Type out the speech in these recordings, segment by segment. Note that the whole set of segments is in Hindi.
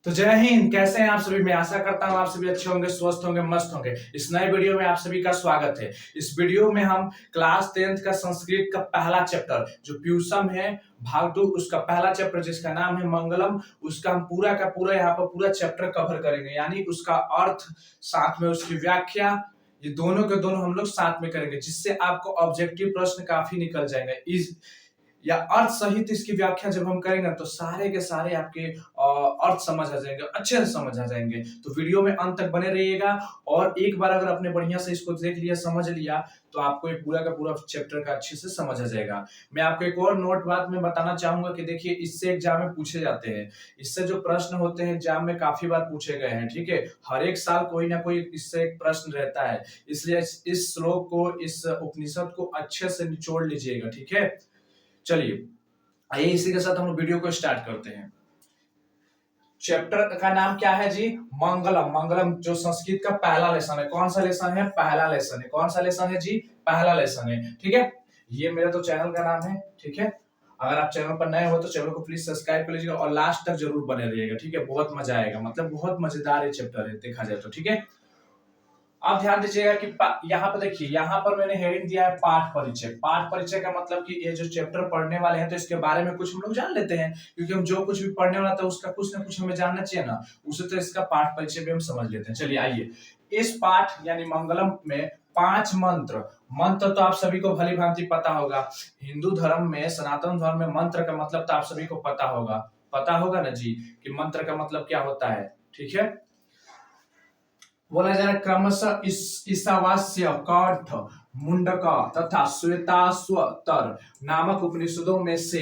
तो जय हिंद। कैसे हैं आप सभी? मैं आशा करता हूं आप सभी अच्छे होंगे, स्वस्थ होंगे, मस्त होंगे। इस नए वीडियो में आप सभी का स्वागत है। इस वीडियो में हम क्लास 10th का संस्कृत का पहला चैप्टर जो प्यूसम है भाग 2 उसका पहला चैप्टर जिसका नाम है मंगलम, उसका हम पूरा का पूरा यहाँ पर पूरा चैप्टर कवर करेंगे। यानी उसका अर्थ साथ में उसकी व्याख्या, ये दोनों के दोनों हम लोग साथ में करेंगे, जिससे आपको ऑब्जेक्टिव प्रश्न काफी निकल जाएंगे। इस या अर्थ सहित इसकी व्याख्या जब हम करेंगे तो सारे के सारे आपके अर्थ समझ आ जाएंगे, अच्छे से समझ आ जाएंगे। तो वीडियो में अंत तक बने रहिएगा और एक बार अगर आपने बढ़िया से इसको देख लिया, समझ लिया, तो आपको ये पूरा का पूरा चैप्टर का अच्छे से समझ आ जाएगा। मैं आपको एक और नोट बात में बताना चाहूंगा कि देखिए, इससे एग्जाम में पूछे जाते हैं। इससे जो प्रश्न होते हैं एग्जाम में काफी बार पूछे गए हैं। ठीक है, हर एक साल कोई ना कोई इससे एक प्रश्न रहता है। इसलिए इस श्लोक को, इस उपनिषद को अच्छे से निचोड़ लीजिएगा। ठीक है, चलिए आइए इसी के साथ हम वीडियो को स्टार्ट करते हैं। चैप्टर का नाम क्या है जी? मंगलम। मंगलम जो संस्कृत का पहला लेसन है। कौन सा लेसन है? पहला लेसन है। कौन सा लेसन है जी? पहला लेसन है। ठीक है, ये मेरा तो चैनल का नाम है। ठीक है, अगर आप चैनल पर नए हो तो चैनल को प्लीज सब्सक्राइब कर लीजिएगा और लास्ट तक जरूर बने रहिएगा। ठीक है, बहुत मजा आएगा, मतलब बहुत मजेदार ये चैप्टर है देखा जाए तो। ठीक है, आप ध्यान दीजिएगा कि यहाँ पर देखिए, यहाँ पर मैंने हेडिंग दिया है पाठ परिचय। पाठ परिचय का मतलब कि ये जो चैप्टर पढ़ने वाले हैं तो इसके बारे में कुछ हम लोग जान लेते हैं, क्योंकि हम जो कुछ भी पढ़ने वाला था उसका कुछ ना कुछ हमें जानना चाहिए ना, उसे तो इसका पाठ परिचय भी हम समझ लेते हैं। चलिए आइए, इस पाठ यानी मंगलम में 5 मंत्र। मंत्र तो आप सभी को भली भांति पता होगा। हिंदू धर्म में, सनातन धर्म में मंत्र का मतलब तो आप सभी को पता होगा ना जी, कि मंत्र का मतलब क्या होता है। ठीक है, बोला जा रहा है क्रमशः ईशावास्य, कंठ, मुंडक तथा श्वेताश्वतर नामक उपनिषदों में से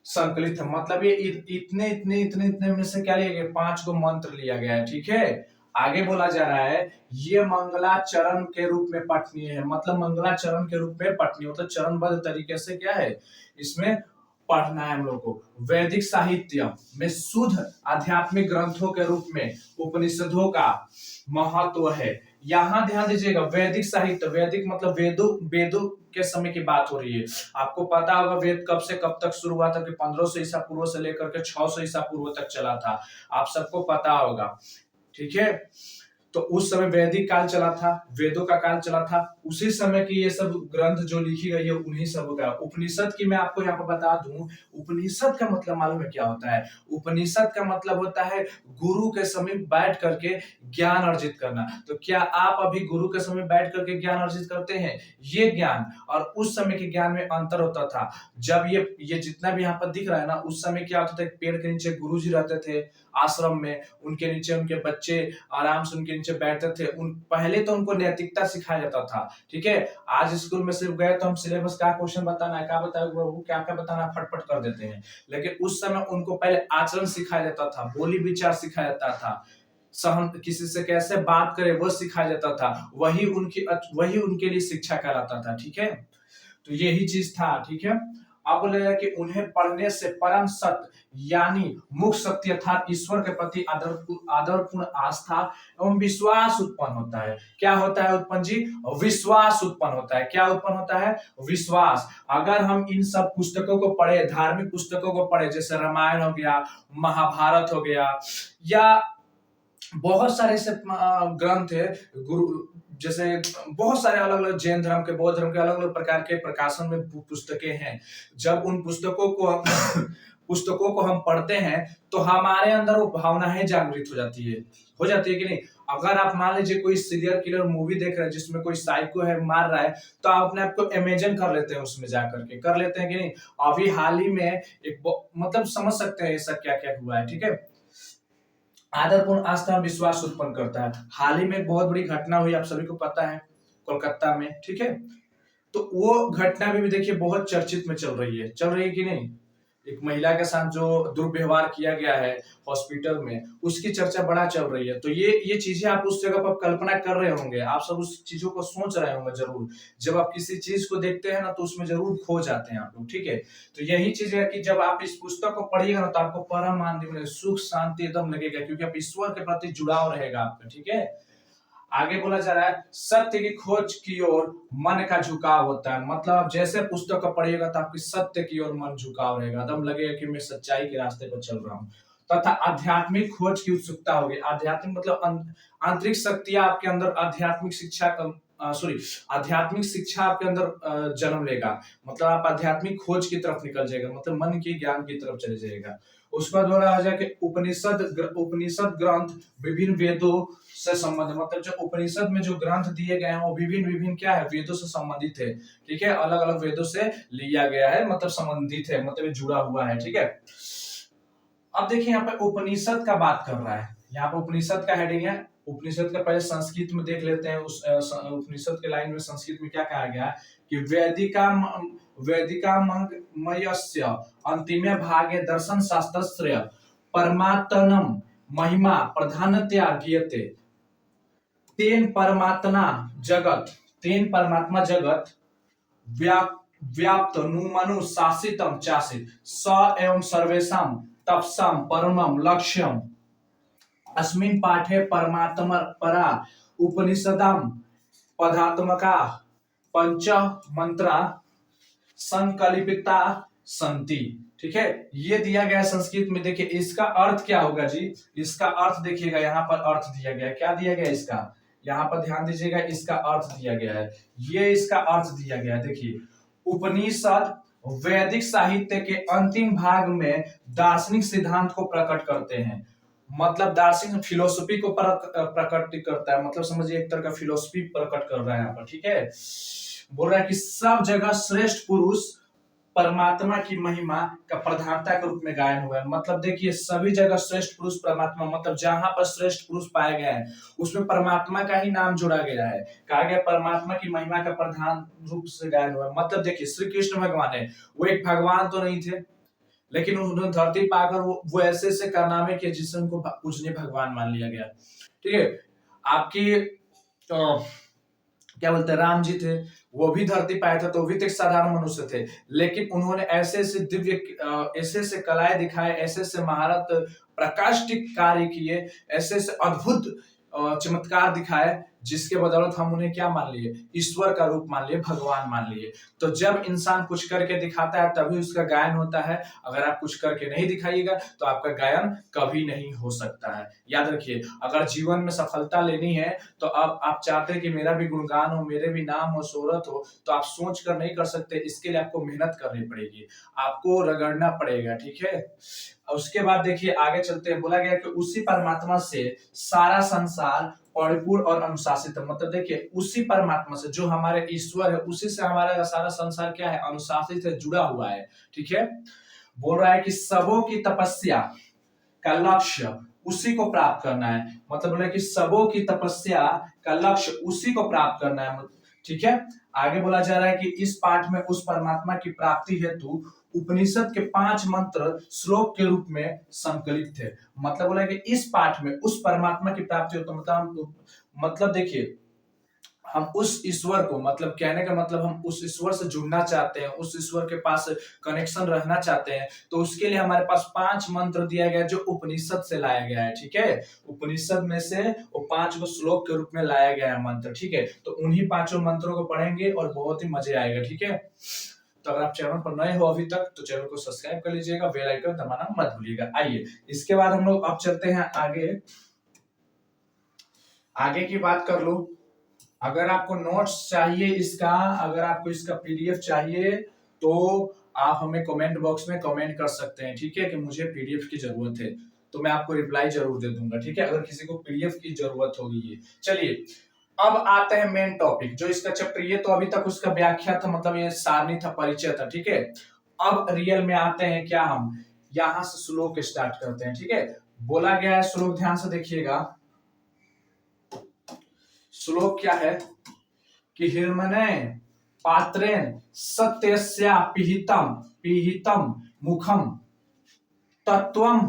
संकलित है। मतलब ये इतने में से क्या लिया गया? 5 को मंत्र लिया गया है। ठीक है, आगे बोला जा रहा है ये मंगलाचरण के रूप में पठनीय है। मतलब मंगलाचरण के रूप में पठनीय, मतलब चरणबद्ध तरीके से क्या है इसमें पढ़ना है हम लोग को। वैदिक साहित्य में शुद्ध आध्यात्मिक ग्रंथों के रूप में उपनिषदों का महत्व है। यहाँ ध्यान दीजिएगा, वैदिक साहित्य, वैदिक मतलब वेदों के समय की बात हो रही है। आपको पता होगा वेद कब से कब तक शुरू हुआ था, कि 1500 ईसा पूर्व से लेकर के 600 ईसा पूर्व तक चला था। आप सबको पता होगा। ठीक है, तो उस समय वैदिक काल चला था, वेदों का काल चला था। उसी समय की ये सब ग्रंथ जो लिखी गई है उन्हीं सब का। उपनिषद की मैं आपको यहाँ पर बता दूं, उपनिषद का मतलब मालूम है क्या होता है? उपनिषद का मतलब होता है गुरु के समीप बैठ करके ज्ञान अर्जित करना। तो क्या आप अभी गुरु के समीप बैठ करके ज्ञान अर्जित करते हैं? ये ज्ञान और उस समय के ज्ञान में अंतर होता था। जब ये जितना भी यहाँ पर दिख रहा है ना, उस समय क्या होता था, एक पेड़ के नीचे गुरु जी रहते थे आश्रम में, उनके नीचे उनके बच्चे आराम से उनके नीचे बैठते थे। पहले तो उनको नैतिकता सिखाया जाता था। ठीक है, आज स्कूल में सिर्फ गए तो हम सिलेबस का क्वेश्चन बताना है, क्या बताओगे वो क्या क्या बताना है, फटफट कर देते हैं। लेकिन उस समय उनको पहले आचरण सिखाया जाता था, बोली विचार सिखाया जाता था, सहन, किसी से कैसे बात करे वो सिखाया जाता था। वही उनके लिए शिक्षा कराता था। ठीक है, तो यही चीज था। ठीक है, अब बोलेगा कि उन्हें पढ़ने से परम सत्य यानी मुख्य सत्य अर्थात ईश्वर के प्रति आदरपूर्ण आस्था एवं विश्वास उत्पन्न होता है। क्या होता है उत्पन्न जी? विश्वास उत्पन्न होता है। क्या उत्पन्न होता है? विश्वास। अगर हम इन सब पुस्तकों को पढ़े, धार्मिक पुस्तकों को पढ़े, जैसे रामायण हो गया, महाभारत हो गया, या बहुत सारे ऐसे ग्रंथ है, गुरु जैसे बहुत सारे अलग अलग जैन धर्म के, बौद्ध धर्म के अलग अलग प्रकार के प्रकाशन में पुस्तकें हैं। जब उन पुस्तकों को हम पढ़ते हैं तो हमारे अंदर वो भावनाएं जागृत हो जाती है कि नहीं? अगर आप मान लीजिए कोई सीरियल किलर मूवी देख रहे हैं जिसमें कोई साइको है, मार रहा है, तो आप अपने आप को इमेजिन कर लेते हैं, उसमें जाकर के कर लेते हैं कि नहीं? अभी हाल ही में एक मतलब समझ सकते हैं ऐसा क्या क्या हुआ है। ठीक है, आदरपूर्ण आस्था विश्वास उत्पन्न करता है। हाल ही में एक बहुत बड़ी घटना हुई, आप सभी को पता है, कोलकाता में। ठीक है, तो वो घटना भी देखिए बहुत चर्चित में चल रही है कि नहीं? एक महिला के साथ जो दुर्व्यवहार किया गया है हॉस्पिटल में, उसकी चर्चा बड़ा चल रही है। तो ये चीजें आप उस जगह पर कल्पना कर रहे होंगे, आप सब उस चीजों को सोच रहे होंगे जरूर। जब आप किसी चीज को देखते हैं ना तो उसमें जरूर खो जाते हैं आप लोग। ठीक है, तो यही चीज है कि जब आप इस पुस्तक को पढ़िएगा ना तो आपको परम आनंद मिलेगा, सुख शांति एकदम लगेगा, क्योंकि आप ईश्वर के प्रति जुड़ाव रहेगा आपका। ठीक है, आगे बोला जा रहा है सत्य की खोज की ओर मन का झुकाव होता है। मतलब आप जैसे पुस्तक को पढ़िएगा तो आपकी सत्य की ओर मन झुकाव रहेगा, एकदम लगेगा कि मैं सच्चाई के रास्ते पर चल रहा हूँ। तथा आध्यात्मिक खोज की उत्सुकता होगी। आध्यात्मिक मतलब आंतरिक शक्तियां आपके अंदर आध्यात्मिक शिक्षा सॉरी आध्यात्मिक शिक्षा आपके अंदर जन्म लेगा। मतलब आप आध्यात्मिक खोज की तरफ निकल जाएगा, मतलब मन के ज्ञान की तरफ चले जाएगा। उसके बाद बोला आ जाए उपनिषद ग्रंथ विभिन्न वेदों से संबंधित, मतलब जो उपनिषद में जो ग्रंथ दिए गए हैं वो विभिन्न विभिन्न क्या है, वेदों से संबंधित है। ठीक है, अलग अलग वेदों से लिया गया है, मतलब संबंधित है, मतलब जुड़ा हुआ है। ठीक है, अब देखिए यहाँ पे उपनिषद का बात कर रहा है, यहाँ पे उपनिषद का हेडिंग है। उपनिषद का पहले संस्कृत में देख लेते हैं। उस उपनिषद के लाइन में संस्कृत में क्या कहा गया कि वैदिका मयस्य अंतिमे भागे दर्शन शास्त्रस्य परमात्मनम महिमा प्रधानतया गीयते तेन परमात्मा जगत व्याप्त नुमनु शासितम चासित स एवं सर्वेषां तपसां परमं लक्ष्यम अस्मिन् पाठे परमात्मा परा उपनिषदां पदात्मका पंच मंत्रा संकल्पिता संति। ठीक है, ये दिया गया संस्कृत में। देखिए इसका अर्थ क्या होगा जी, इसका अर्थ देखिएगा, यहाँ पर अर्थ दिया गया, क्या दिया गया इसका, यहाँ पर ध्यान दीजिएगा, इसका अर्थ दिया गया है, ये इसका अर्थ दिया गया है। देखिए उपनिषद वैदिक साहित्य के अंतिम भाग में दार्शनिक सिद्धांत को प्रकट करते हैं, मतलब दार्शनिक फिलोसफी को प्रकट करता है, मतलब समझिए एक तरह का फिलोसफी प्रकट कर रहा है यहाँ पर। ठीक है, बोल रहा है कि सब जगह श्रेष्ठ पुरुष परमात्मा की महिमा का प्रधानता के रूप में गायन हुआ है। मतलब देखिए सभी जगह श्रेष्ठ पुरुष परमात्मा, मतलब जहां पर श्रेष्ठ पुरुष पाए गए हैं उसमें परमात्मा का ही नाम जोड़ा गया है, कहा गया परमात्मा की महिमा का प्रधान रूप से गायन हुआ है। मतलब देखिए श्री कृष्ण भगवान है, वो एक भगवान तो नहीं थे, लेकिन उन्होंने धरती पाकर वो ऐसे ऐसे कारनामे किए जिससे उनको पूजनीय भगवान मान लिया गया। ठीक है, आपकी क्या बोलते हैं राम जी थे, वो भी धरती पाए थे तो भी तो एक साधारण मनुष्य थे, लेकिन उन्होंने ऐसे ऐसे दिव्य ऐसे ऐसे कलाएं दिखाए, ऐसे ऐसे महारत प्रकाशिक कार्य किए, ऐसे ऐसे अद्भुत चमत्कार दिखाए, जिसके बदौलत हम उन्हें क्या मान लिए, ईश्वर का रूप मान लिए, भगवान मान लिए। तो जब इंसान कुछ करके दिखाता है तभी उसका गायन होता है, अगर आप कुछ करके नहीं दिखाइएगा तो आपका गायन कभी नहीं हो सकता है। याद रखिए, अगर जीवन में सफलता लेनी है तो अब आप चाहते हैं कि मेरा भी गुणगान हो, मेरे भी नाम हो, शोहरत हो, तो आप सोच कर नहीं कर सकते, इसके लिए आपको मेहनत करनी पड़ेगी, आपको रगड़ना पड़ेगा। ठीक है, उसके बाद देखिए आगे चलते हैं, बोला गया कि उसी परमात्मा से सारा संसार परिपूर्ण और अनुशासित है। मतलब देखिए उसी परमात्मा से, जो हमारे ईश्वर है, उसी से हमारा सारा संसार क्या है, अनुशासित है, जुड़ा हुआ है। ठीक है, बोल रहा है कि सबों की तपस्या का लक्ष्य उसी को प्राप्त करना है, मतलब बोला कि सबों की तपस्या का लक्ष्य उसी को प्राप्त करना है। ठीक है, आगे बोला जा रहा है कि इस पाठ में उस परमात्मा की प्राप्ति हेतु उपनिषद के 5 मंत्र श्लोक के रूप में संकलित थे। मतलब बोला कि इस पाठ में उस परमात्मा की प्राप्ति हो, तो मतलब देखिए हम उस ईश्वर को, मतलब कहने का मतलब हम उस ईश्वर से जुड़ना चाहते हैं, उस ईश्वर के पास कनेक्शन रहना चाहते हैं, तो उसके लिए हमारे पास 5 मंत्र दिया गया जो उपनिषद से लाया गया है। ठीक है, उपनिषद में से वो 5 को श्लोक के रूप में लाया गया है मंत्र। ठीक है, तो उन्हीं 5 मंत्रों को पढ़ेंगे और बहुत ही मजे आएगा। ठीक है, तो अगर आप चैनल पर नए हो अभी तक तो चैनल को सब्सक्राइब कर लीजिएगा, बेल आइकन दबाना मत भूलिएगा। आइए इसके बाद हम लोग अब चलते हैं आगे की बात कर लो। अगर आपको नोट्स चाहिए इसका, अगर आपको इसका पीडीएफ चाहिए तो आप हमें कमेंट बॉक्स में कमेंट कर सकते हैं। ठीक है, कि मुझे पीडीएफ की जरूरत है, तो मैं आपको रिप्लाई जरूर दे दूंगा। ठीक है, अगर किसी को पीडीएफ की जरूरत होगी। चलिए अब आते हैं मेन टॉपिक, जो इसका चैप्टर, ये तो अभी तक उसका व्याख्या था, मतलब ये सारणी था, परिचय था। ठीक है, अब रियल में आते हैं क्या, हम यहां से श्लोक स्टार्ट करते हैं। ठीक है, बोला गया है, श्लोक ध्यान से देखिएगा। श्लोक क्या है कि हिरण्मय पात्रेण सत्यस्या पिहितम मुखम तत्वम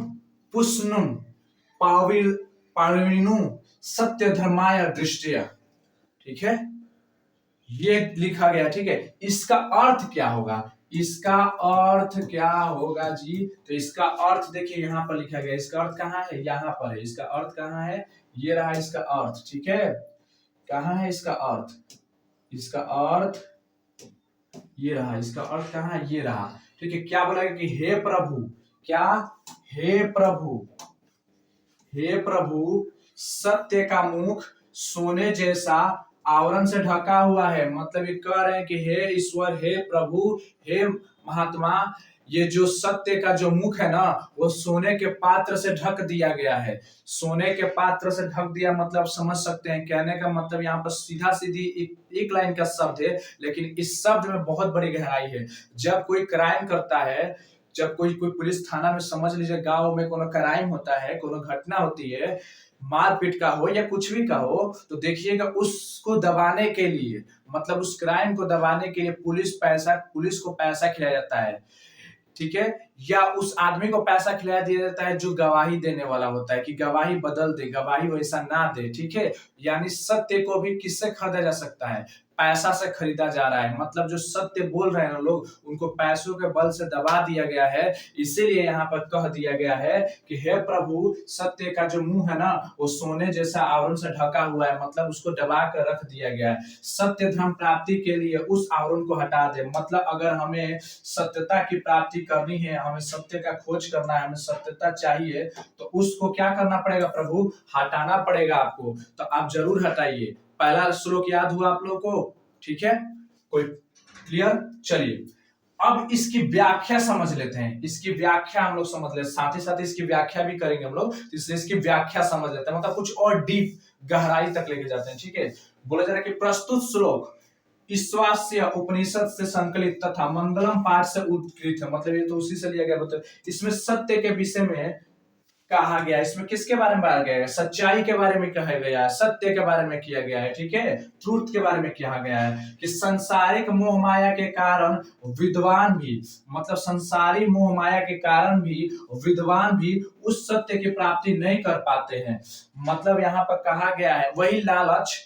पुष्णुम पाविनु सत्य धर्माय दृष्टिया। ठीक है, ये लिखा गया। ठीक है, इसका अर्थ क्या होगा, इसका अर्थ क्या होगा जी, तो इसका अर्थ देखिए यहाँ पर लिखा गया। इसका अर्थ कहाँ है, यहाँ पर है। इसका अर्थ कहाँ है, ये रहा इसका अर्थ। ठीक है, कहाँ है इसका अर्थ, इसका अर्थ ये रहा, इसका अर्थ कहाँ है, ये रहा। ठीक है, क्या बोला कि हे प्रभु, क्या, हे प्रभु, हे प्रभु, सत्य का मुख सोने जैसा आवरण से ढका हुआ है। मतलब ये कह रहे हैं कि हे ईश्वर, हे प्रभु, हे महात्मा, ये जो सत्य का जो मुख है ना, वो सोने के पात्र से ढक दिया गया है। सोने के पात्र से ढक दिया मतलब समझ सकते हैं, कहने का मतलब यहाँ पर सीधा सीधी एक लाइन का शब्द है, लेकिन इस शब्द में बहुत बड़ी गहराई है। जब कोई क्राइम करता है, जब कोई कोई पुलिस थाना में, समझ लीजिए गांव में कोनो क्राइम होता है, कोनो घटना होती है, मारपीट का हो या कुछ भी का हो, तो देखिएगा उसको दबाने के लिए, मतलब उस क्राइम को दबाने के लिए पुलिस को पैसा खिलाया जाता है, ठीक है, या उस आदमी को पैसा खिलाया दिया जाता है जो गवाही देने वाला होता है, कि गवाही बदल दे, गवाही वैसा ना दे, ठीक है। यानी सत्य को भी किससे खरीदा जा सकता है? पैसा से खरीदा जा रहा है। मतलब जो सत्य बोल रहे हैं लोग, उनको पैसों के बल से दबा दिया गया है। इसीलिए यहाँ पर कह दिया गया है कि हे प्रभु, सत्य का जो मुंह है ना, वो सोने जैसा आवरण से ढका हुआ है, मतलब उसको दबा कर रख दिया गया है। सत्य धर्म प्राप्ति के लिए उस आवरण को हटा दे। मतलब अगर हमें सत्यता की प्राप्ति करनी है, हमें सत्य का खोज करना है, हमें सत्यता चाहिए, तो उसको क्या करना पड़ेगा प्रभु? हटाना पड़ेगा आपको। तो आप जरूर हटाइए। पहला श्लोक याद हुआ आप लोगों को? ठीक है, कोई क्लियर? चलिए अब इसकी व्याख्या समझ लेते हैं। इसकी व्याख्या हम लोग समझ लेते हैं, साथ ही साथ इसकी व्याख्या भी करेंगे हम लोग, इसलिए इसकी व्याख्या समझ लेते हैं, मतलब कुछ और डीप गहराई तक लेके जाते हैं। ठीक है, बोला जा रहा है कि प्रस्तुत श्लोक ईश्वास्य उपनिषद से संकलित तथा मंगलम पाठ से उत्कृत है। मतलब ये तो उसी से लिया गया। मतलब इसमें सत्य के विषय में कहा गया, इसमें किसके बारे में बताया गया है? सच्चाई के बारे में कहा गया है, सत्य के बारे में किया गया है, ठीक है, ट्रूथ के बारे में कहा गया है कि संसारिक मोह माया के कारण विद्वान भी, मतलब संसारी मोह माया के कारण भी विद्वान भी उस सत्य की प्राप्ति नहीं कर पाते हैं। मतलब यहाँ पर कहा गया है वही लालच,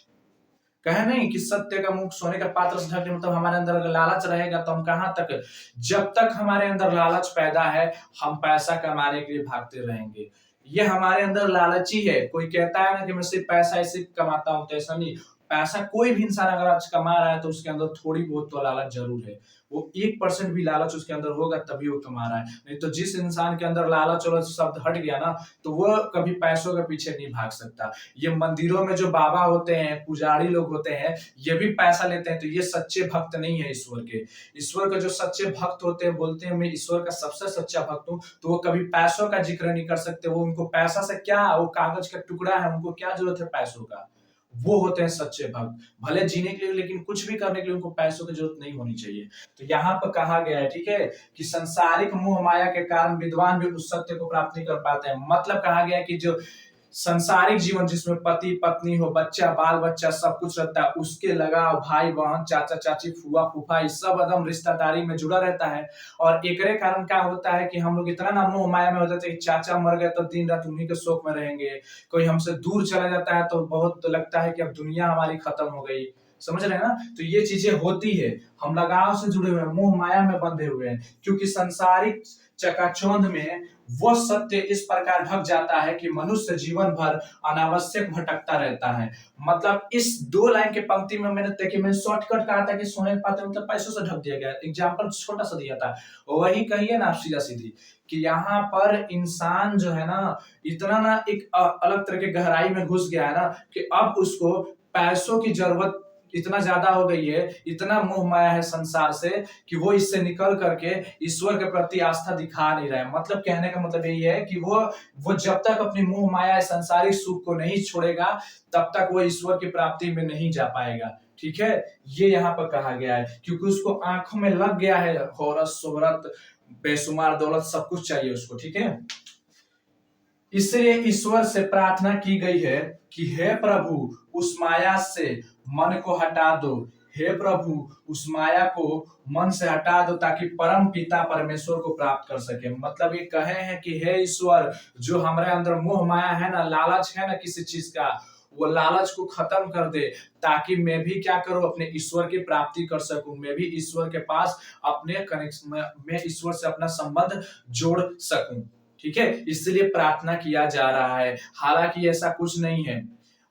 कहे नहीं कि सत्य का मुख सोने का पात्र से ढक, मतलब हमारे अंदर अगर लालच रहेगा तो हम कहां तक, जब तक हमारे अंदर लालच पैदा है, हम पैसा कमाने के लिए भागते रहेंगे। ये हमारे अंदर लालची है। कोई कहता है ना कि मैं सिर्फ पैसा ऐसे कमाता हूं, तो ऐसा नहीं। पैसा कोई भी इंसान अगर आज कमा रहा है तो उसके अंदर थोड़ी बहुत तो लालच जरूर है। वो 1% भी लालच उसके अंदर होगा तभी वो कमा रहा है। नहीं तो जिस इंसान के अंदर लालच और शब्द हट गया ना, तो वो कभी पैसों के पीछे नहीं भाग सकता। ये मंदिरों में जो बाबा होते हैं, पुजारी लोग होते हैं, ये भी पैसा लेते हैं, तो ये सच्चे भक्त नहीं है ईश्वर के। ईश्वर के जो सच्चे भक्त होते हैं, बोलते हैं मैं ईश्वर का सबसे सच्चा भक्त हूँ, तो वो कभी पैसों का जिक्र नहीं कर सकते। वो उनको पैसा से क्या, वो कागज का टुकड़ा है, उनको क्या जरूरत है पैसों का। वो होते हैं सच्चे भक्त। भले जीने के लिए, लेकिन कुछ भी करने के लिए उनको पैसों की जरूरत नहीं होनी चाहिए। तो यहाँ पर कहा गया है, ठीक है, कि संसारिक मोह माया के कारण विद्वान भी उस सत्य को प्राप्त नहीं कर पाते हैं। मतलब कहा गया है कि जो संसारिक जीवन जिसमें पति पत्नी हो, बच्चा बाल बच्चा सब कुछ रहता है, उसके लगाव भाई बहन चाचा चाची फुआ फूफा, ये सब एकदम रिश्तेदारी में जुड़ा रहता है। और एक कारण क्या होता है कि हम लोग इतना ना मोह माया में हो जाते हैं कि चाचा मर गए तो दिन रात उन्हीं के शोक में रहेंगे, कोई हमसे दूर चला जाता है तो बहुत तो लगता है कि अब दुनिया हमारी खत्म हो गई। समझ रहे हैं ना? तो ये चीजें होती है, हम लगाव से जुड़े हुए हैं, मोह माया में बंधे हुए हैं, क्योंकि संसारिक चकाचौंध में वो सत्य इस प्रकार ढक जाता है कि मनुष्य जीवन भर अनावश्यक भटकता रहता है। मतलब इस 2 लाइन के पंक्ति में मैंने शॉर्टकट कहा था कि सोने के पात्र मतलब पैसों से ढक दिया गया। एग्जाम्पल छोटा सा दिया था, वही कहिए ना आप सीधा सीधी, कि यहाँ पर इंसान जो है ना, इतना ना एक अलग तरह के गहराई में घुस गया है ना, कि अब उसको पैसों की जरूरत इतना ज्यादा हो गई है, इतना मोह माया है संसार से, कि वो इससे निकल करके ईश्वर के प्रति आस्था दिखा नहीं रहा है। मतलब कहने का मतलब यही है कि वो जब तक अपनी मोह माया संसारिक सुख को नहीं छोड़ेगा, तब तक वो ईश्वर की प्राप्ति में नहीं जा पाएगा। ठीक है, ये यहाँ पर कहा गया है, क्योंकि उसको आंखों में लग गया है औरत शोहरत बेशुमार दौलत सब कुछ चाहिए उसको। ठीक है, इसलिए ईश्वर से प्रार्थना की गई है कि हे प्रभु उस माया से मन को हटा दो, हे प्रभु उस माया को मन से हटा दो, ताकि परम पिता परमेश्वर को प्राप्त कर सके। मतलब ये कहे हैं कि हे ईश्वर, जो हमारे अंदर मोह माया है ना, लालच है ना किसी चीज का, वो लालच को खत्म कर दे, ताकि मैं भी क्या करूं, अपने ईश्वर की प्राप्ति कर सकूं, मैं भी ईश्वर के पास अपने कनेक्शन, मैं ईश्वर से अपना संबंध जोड़ सकूं। ठीक है, इसलिए प्रार्थना किया जा रहा है। हालांकि ऐसा कुछ नहीं है,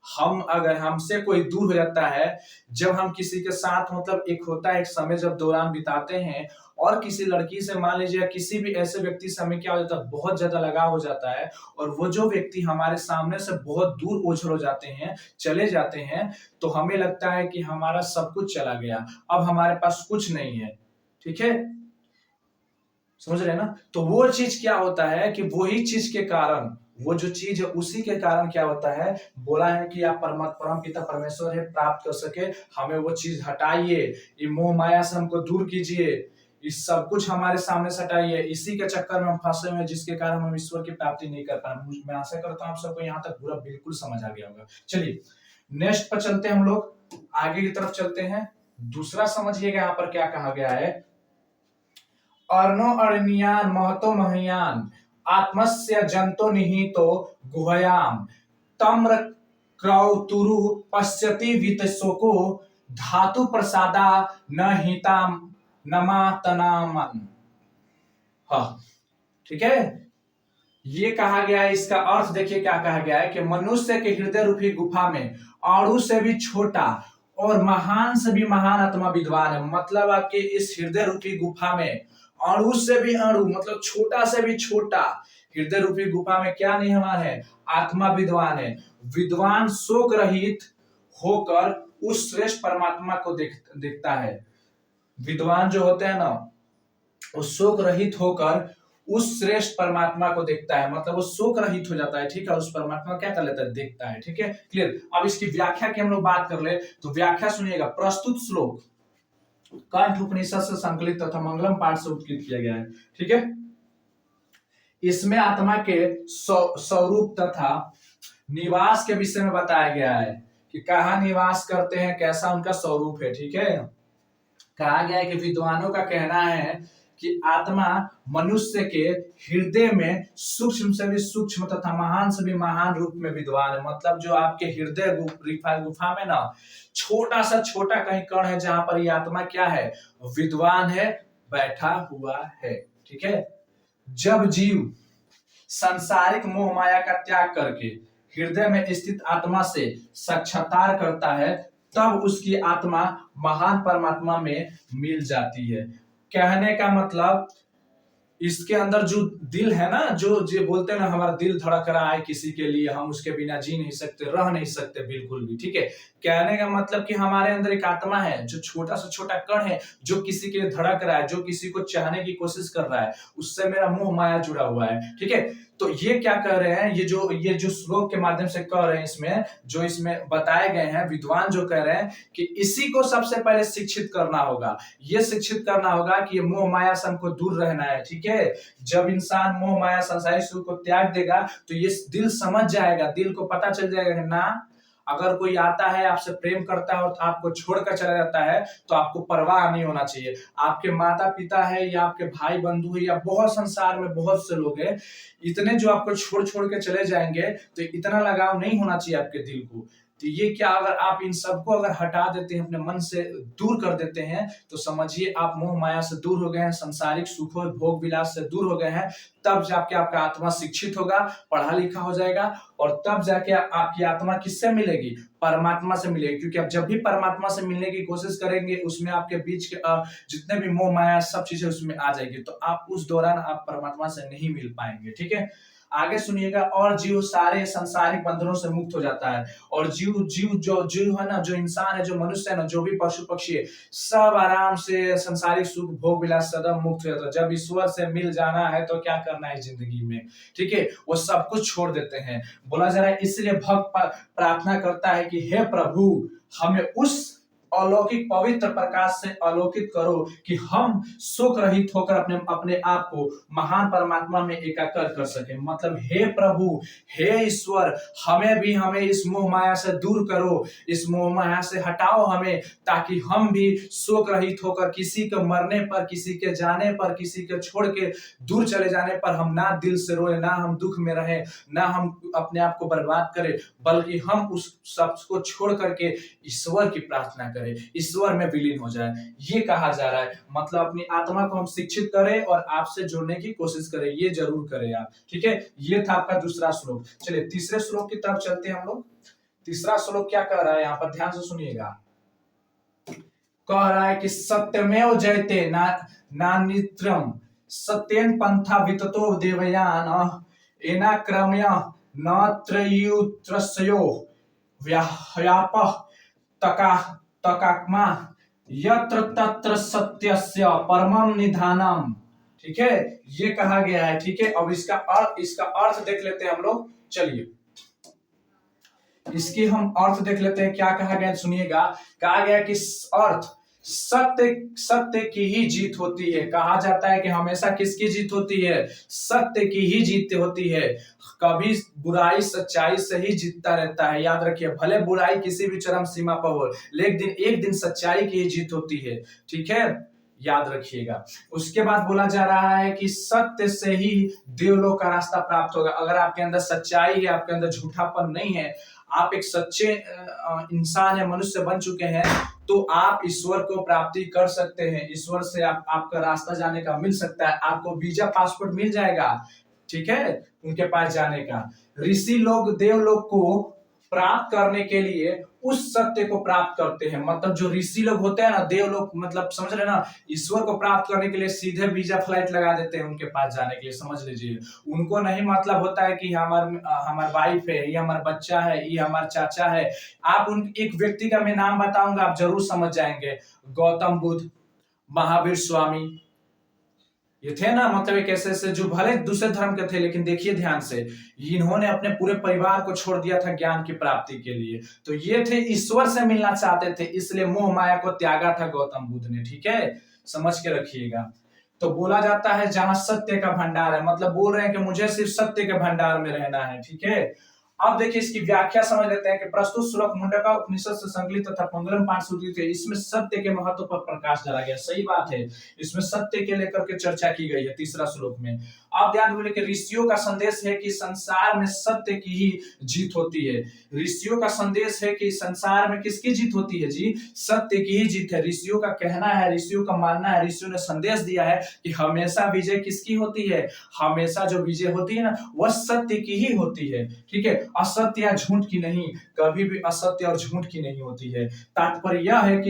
हम अगर हमसे कोई दूर हो जाता है, जब हम किसी के साथ मतलब एक होता है एक समय जब दौरान बिताते हैं और किसी लड़की से मान लीजिए या किसी भी ऐसे व्यक्ति से हमें क्या हो जाता है, बहुत ज्यादा लगाव हो जाता है और वो जो व्यक्ति हमारे सामने से बहुत दूर ओझल हो जाते हैं, चले जाते हैं, तो हमें लगता है कि हमारा सब कुछ चला गया, अब हमारे पास कुछ नहीं है। ठीक है, समझ रहे हैं ना? तो वो चीज क्या होता है कि वही चीज के कारण, वो जो चीज है उसी के कारण क्या होता है, बोला है कि आप परम पिता परमेश्वर है प्राप्त कर सके, हमें वो चीज हटाइए, ये मोह माया से हमको दूर कीजिए, इस सब कुछ हमारे सामने से हटाइए, इसी के चक्कर में हम फंसे हुए हैं जिसके कारण हम ईश्वर की प्राप्ति नहीं कर पा रहे। मैं आशा करता हूँ आप सबको यहाँ तक पूरा बिल्कुल समझ आ गया होगा। चलिए नेक्स्ट पर चलते हैं, हम लोग आगे की तरफ चलते हैं। दूसरा समझिएगा यहाँ पर क्या कहा गया है, अर्णो अर्णियान महतो महयान आत्मस्य जंतो निहितो गुहयाम तम्र क्रौतुरु पश्यति वितशोको धातु प्रसादा न हिताम नमातनामन। हाँ ठीक है, ये कहा गया है, इसका अर्थ देखिए क्या कहा गया है कि मनुष्य के हृदय रूपी गुफा में अणु से भी छोटा और महान से भी महान आत्मा विद्वान है। मतलब आपके इस हृदय रूपी गुफा में अणु से भी अणु मतलब छोटा से भी छोटा हृदय रूपी गुफा में क्या निहित है, आत्मा विद्वान है। विद्वान शोक रहित होकर उस श्रेष्ठ परमात्मा को देखता है। विद्वान जो होते हैं ना, वो शोक रहित होकर उस श्रेष्ठ परमात्मा को देखता है, मतलब वो शोक रहित हो जाता है। ठीक है, उस परमात्मा क्या कर लेता है, देखता है। ठीक है, क्लियर। अब इसकी व्याख्या की हम लोग बात कर ले तो व्याख्या सुनिएगा। प्रस्तुत श्लोक कंठ उपनिषद से संकलित तथा मंगलम पाठ से उत्कृत किया गया है। ठीक है, इसमें आत्मा के स्वरूप तथा निवास के विषय में बताया गया है कि कहाँ निवास करते हैं, कैसा उनका स्वरूप है। ठीक है, कहा गया है कि विद्वानों का कहना है कि आत्मा मनुष्य के हृदय में सूक्ष्म से भी सूक्ष्म तथा महान से भी महान रूप में विद्वान है। मतलब जो आपके हृदय गुफा में ना छोटा सा छोटा कहीं कण है, जहां पर ये आत्मा क्या है, विद्वान है, बैठा हुआ है। ठीक है, जब जीव सांसारिक मोह माया का त्याग करके हृदय में स्थित आत्मा से साक्षात्कार करता है, तब उसकी आत्मा महान परमात्मा में मिल जाती है। कहने का मतलब इसके अंदर जो दिल है ना, जो बोलते हैं ना हमारा दिल धड़क रहा है किसी के लिए, हम उसके बिना जी नहीं सकते, रह नहीं सकते बिल्कुल भी। ठीक है, कहने का मतलब कि हमारे अंदर एक आत्मा है जो छोटा से छोटा कण है, जो किसी के लिए धड़क रहा है, जो किसी को चाहने की कोशिश कर रहा है, उससे मेरा मोह माया जुड़ा हुआ है। ठीक है, तो ये क्या कह रहे हैं, ये जो श्लोक के माध्यम से कह रहे हैं, इसमें जो इसमें बताए गए हैं, विद्वान जो कह रहे हैं कि इसी को सबसे पहले शिक्षित करना होगा। ये शिक्षित करना होगा कि ये मोह माया से हमको दूर रहना है। ठीक है, जब इंसान मोह माया संसारिक सुख को त्याग देगा तो ये दिल समझ जाएगा, दिल को पता चल जाएगा कि ना, अगर कोई आता है आपसे प्रेम करता है और आपको छोड़कर चला जाता है तो आपको परवाह नहीं होना चाहिए। आपके माता पिता है या आपके भाई बंधु है या बहुत संसार में बहुत से लोग हैं, इतने जो आपको छोड़ छोड़ के चले जाएंगे, तो इतना लगाव नहीं होना चाहिए आपके दिल को। तो ये क्या, अगर आप इन सबको अगर हटा देते हैं, अपने मन से दूर कर देते हैं, तो समझिए आप मोह माया से दूर हो गए हैं, संसारिक सुखों भोग विलास से दूर हो गए हैं। तब जाके आपका आत्मा शिक्षित होगा, पढ़ा लिखा हो जाएगा, और तब जाके आपकी आत्मा किससे मिलेगी, परमात्मा से मिलेगी। क्योंकि आप जब भी परमात्मा से मिलने की कोशिश करेंगे, उसमें आपके बीच के जितने भी मोह माया सब चीजें उसमें आ जाएगी, तो आप उस दौरान आप परमात्मा से नहीं मिल पाएंगे। ठीक है, आगे सुनिएगा। और जीव सारे संसारिक बंधनों से मुक्त हो जाता है, और जीव है ना, जो इंसान है, जो मनुष्य है ना, जो भी पशु पक्षी है, सब आराम से संसारिक सुख भोग विलास सदा मुक्त हो जाता है। जब ईश्वर से मिल जाना है तो क्या करना है जिंदगी में, ठीक है, वो सब कुछ छोड़ देते हैं। बोला जा रहा है, इसलिए भक्त प्रार्थना करता है कि हे प्रभु, हमें उस अलौकिक पवित्र प्रकाश से आलोकित करो कि हम शोक रहित होकर अपने आप को महान परमात्मा में एकाकर कर सके। मतलब हे प्रभु, हे ईश्वर, हमें इस मोह माया से दूर करो, इस मोह माया से हटाओ हमें, ताकि हम भी शोक रहित होकर किसी के मरने पर, किसी के जाने पर, किसी के छोड़ के दूर चले जाने पर हम ना दिल से रोए, ना हम दुख में रहे, ना हम अपने आप को बर्बाद करें, बल्कि हम उस सब को छोड़ करके ईश्वर की प्रार्थना करें, ईश्वर में विलीन हो जाए। ये कहा जा रहा है, मतलब अपनी आत्मा को हम शिक्षित करें और आपसे जुड़ने की कोशिश करें, ये जरूर करें आप। ठीक है, ये था आपका दूसरा श्लोक। चलिए तीसरे श्लोक की तरफ चलते हैं हम लोग। तीसरा श्लोक क्या कह रहा है यहाँ पर, ध्यान से सुनिएगा। कह रहा है कि सत्यमेव जयते नानित्रम सत्येन पंथा विततो देवयान एनाक्रम्य न त्रयुत्रस्यो व्यापः तका तकात्मा यत्र तत्र सत्यस्य परमं निधानम। ठीक है, ये कहा गया है। ठीक है, अब इसका अर्थ देख लेते हैं हम लोग। चलिए इसकी हम अर्थ देख लेते हैं, क्या कहा गया सुनिएगा। कहा गया कि अर्थ सत्य सत्य की ही जीत होती है। कहा जाता है कि हमेशा किसकी जीत होती है, सत्य की ही जीत होती है। कभी बुराई सच्चाई से ही जीतता रहता है, याद रखिए। भले बुराई किसी भी चरम सीमा पर हो, लेकिन एक दिन सच्चाई की ही जीत होती है। ठीक है, याद रखिएगा। उसके बाद बोला जा रहा है कि सत्य से ही देवलोक का रास्ता प्राप्त होगा। अगर आपके अंदर सच्चाई है, आपके अंदर झूठापन नहीं है, आप एक सच्चे इंसान है, मनुष्य बन चुके हैं, तो आप ईश्वर को प्राप्ति कर सकते हैं। ईश्वर से आपका रास्ता जाने का मिल सकता है। आपको वीजा पासपोर्ट मिल जाएगा। ठीक है, उनके पास जाने का। ऋषि लोग देवलोक को प्राप्त करने के लिए उस सत्य को प्राप्त करते हैं। मतलब जो ऋषि लोग होते हैं ना, देवलोक, मतलब समझ रहे ना, ईश्वर को प्राप्त करने के लिए सीधे वीजा फ्लाइट लगा देते हैं उनके पास जाने के लिए, समझ लीजिए। उनको नहीं मतलब होता है कि हमार वाइफ है, ये हमारा बच्चा है, ये हमारा चाचा है। आप उन एक व्यक्ति का मैं नाम बताऊंगा, आप जरूर समझ जाएंगे। गौतम बुद्ध, महावीर स्वामी, ये थे ना, मतलब एक ऐसे ऐसे जो भले दूसरे धर्म के थे, लेकिन देखिए ध्यान से, इन्होंने अपने पूरे परिवार को छोड़ दिया था ज्ञान की प्राप्ति के लिए। तो ये थे ईश्वर से मिलना चाहते थे, इसलिए मोह माया को त्यागा था गौतम बुद्ध ने। ठीक है, समझ के रखिएगा। तो बोला जाता है जहां सत्य का भंडार है, मतलब बोल रहे हैं कि मुझे सिर्फ सत्य के भंडार में रहना है। ठीक है, अब देखिए इसकी व्याख्या समझ लेते हैं कि प्रस्तुत श्लोक मुंडका उपनिषद से संकलित तथा मंगलम पाठ सूत्री थे। इसमें सत्य के महत्व पर प्रकाश डाला गया। सही बात है, इसमें सत्य के लेकर के चर्चा की गई है तीसरा श्लोक में। आप ध्यान दीजिए कि ऋषियों का संदेश है कि संसार में सत्य की ही जीत होती है। ऋषियों का संदेश है कि संसार में किसकी जीत होती है जी, सत्य की ही जीत है। ऋषियों का कहना है, ऋषियों का मानना है, ऋषियों ने संदेश दिया है कि हमेशा विजय किसकी होती है, हमेशा जो विजय होती है ना, वह सत्य की ही होती है। ठीक है, असत्य या झूठ की नहीं, कभी भी असत्य और झूठ की नहीं होती है। तात्पर्य यह है कि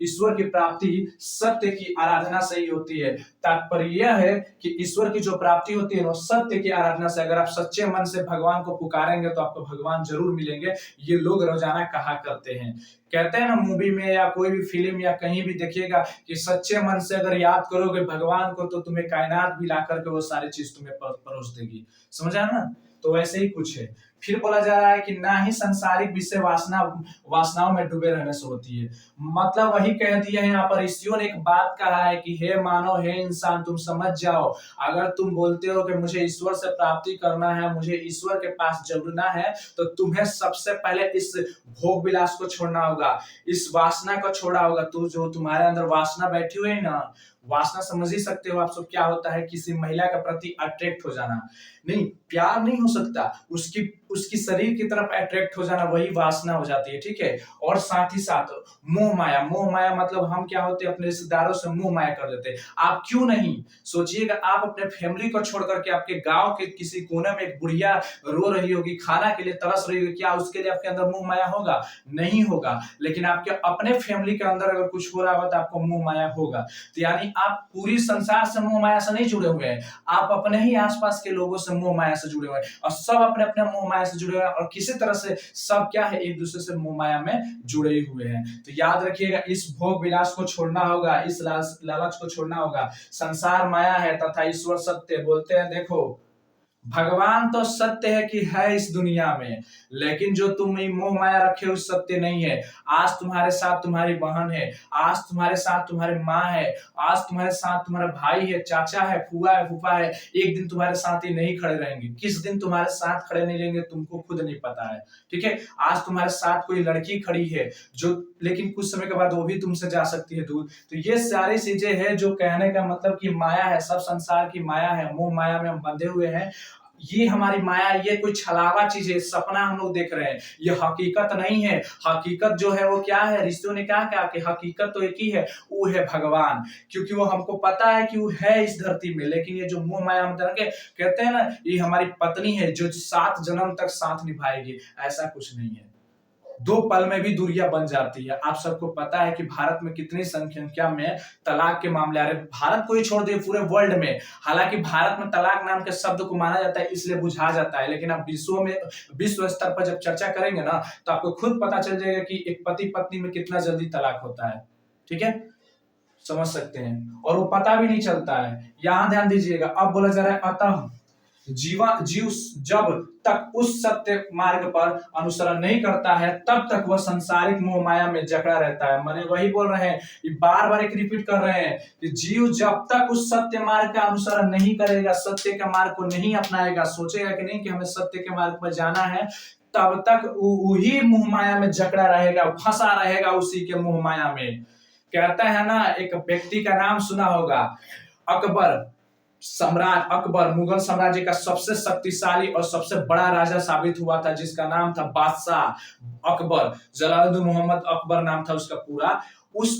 ईश्वर की प्राप्ति सत्य की आराधना से ही होती है। तात्पर्य यह है कि ईश्वर की जो प्राप्ति होती है वो सत्य की आराधना से। अगर आप सच्चे मन से भगवान को पुकारेंगे तो आपको भगवान जरूर मिलेंगे। ये लोग रोजाना कहा करते हैं। कहते हैं ना, मूवी में या कोई भी फिल्म या कहीं भी देखिएगा कि सच्चे मन से अगर याद करोगे भगवान को, तो तुम्हें कायनात भी ला करके वो सारी चीज तुम्हें परोस देगी। समझा ना, तो वैसे ही कुछ है। फिर बोला जा रहा है कि ना ही संसारिक विषय वासनाओं में डूबे रहने से होती है। मतलब वही कह दिया है यहाँ पर ऋषियों ने, एक बात कहा है कि हे मानव, हे इंसान, तुम समझ जाओ। अगर तुम बोलते हो कि मुझे ईश्वर से प्राप्ति करना है, मुझे ईश्वर के पास जुड़ना है, तो तुम्हें सबसे पहले इस भोग विलास को छोड़ना होगा, इस वासना को छोड़ा होगा। तो जो तुम्हारे अंदर वासना बैठी हुई है ना, वासना समझ ही सकते हो आप सब क्या होता है। किसी महिला के प्रति अट्रैक्ट हो जाना, नहीं, प्यार नहीं हो सकता, उसकी उसकी शरीर की तरफ अट्रैक्ट हो जाना, वही वासना हो जाती है। ठीक है, और साथ ही साथ मोह माया। मोह माया मतलब हम क्या होते हैं, अपने रिश्तेदारों से मोह माया कर लेते हैं। आप क्यों नहीं सोचिएगा, आप अपने फैमिली को छोड़ करके आपके गांव के किसी कोने में एक बुढ़िया रो रही होगी, खाना के लिए तरस रही होगी, क्या उसके लिए आपके अंदर मोह माया होगा? नहीं होगा। लेकिन आपके अपने फैमिली के अंदर अगर कुछ हो रहा होगा तो आपको मोह माया होगा। तो यानी आप पूरी संसार से मोह माया से नहीं जुड़े हुए हैं, आप अपने ही आसपास के लोगों से मोह माया से जुड़े हुए हैं, और सब अपने अपने मोह माया से जुड़े हुए हैं, और किसी तरह से सब क्या है, एक दूसरे से मोह माया में जुड़े हुए हैं। तो याद रखिएगा, इस भोग विलास को छोड़ना होगा, इस लालच को छोड़ना होगा। संसार माया है तथा ईश्वर सत्य। बोलते हैं देखो, भगवान तो सत्य है कि है इस दुनिया में, लेकिन जो तुम मोह माया रखे हो सत्य नहीं है। आज तुम्हारे साथ तुम्हारी बहन है, आज तुम्हारे साथ तुम्हारी माँ है, आज तुम्हारे साथ तुम्हारा भाई है, चाचा है, फुआ है, फूफा है। एक दिन तुम्हारे साथ ही नहीं खड़े रहेंगे। किस दिन तुम्हारे साथ खड़े नहीं रहेंगे तुमको खुद नहीं पता है। ठीक है, आज तुम्हारे साथ कोई लड़की खड़ी है जो, लेकिन कुछ समय के बाद वो भी तुमसे जा सकती है दूर। तो ये सारी चीजें हैं जो कहने का मतलब कि माया है, सब संसार की माया है। मोह माया में हम बंधे हुए हैं। ये हमारी माया, ये कोई छलावा चीज है, सपना हम लोग देख रहे हैं, ये हकीकत नहीं है। हकीकत जो है वो क्या है, ऋषियों ने क्या कहा कि हकीकत तो एक ही है, वो है भगवान। क्योंकि वो हमको पता है कि वो है इस धरती में, लेकिन ये जो मोह माया हम कहते हैं ना, ये हमारी पत्नी है जो 7 जन्म तक साथ निभाएगी, ऐसा कुछ नहीं है। दो पल में भी दूरियां बन जाती है। आप सबको पता है कि भारत में कितनी संख्या में तलाक के मामले आ रहे हैं, भारत को ही छोड़ दिए पूरे वर्ल्ड में। हालांकि भारत में तलाक नाम के शब्द को माना जाता है इसलिए बुझा जाता है, लेकिन आप विश्व स्तर पर जब चर्चा करेंगे ना तो आपको खुद पता चल जाएगा कि एक पति पत्नी में कितना जल्दी तलाक होता है। ठीक है, समझ सकते हैं, और वो पता भी नहीं चलता है। यहां ध्यान दीजिएगा, अब बोला जा रहा है अतः जीव जब तक उस सत्य मार्ग पर अनुसरण नहीं करता है तब तक वह संसारिक मोह माया में जकड़ा रहता है। मैंने वही बोल रहे हैं, बार बार एक रिपीट कर रहे हैं कि जीव जब तक उस सत्य मार्ग का अनुसरण नहीं करेगा, सत्य के मार्ग को नहीं अपनाएगा, सोचेगा कि नहीं कि हमें सत्य के मार्ग पर जाना है, तब तक वही मोह माया में जकड़ा रहेगा, फंसा रहेगा उसी के मोह माया में। कहता है ना, एक व्यक्ति का नाम सुना होगा, अकबर सम्राट। अकबर मुगल साम्राज्य का सबसे शक्तिशाली और सबसे बड़ा राजा साबित हुआ था, जिसका नाम था बादशाह अकबर। जलालुद्दीन मोहम्मद अकबर नाम था उसका पूरा। उस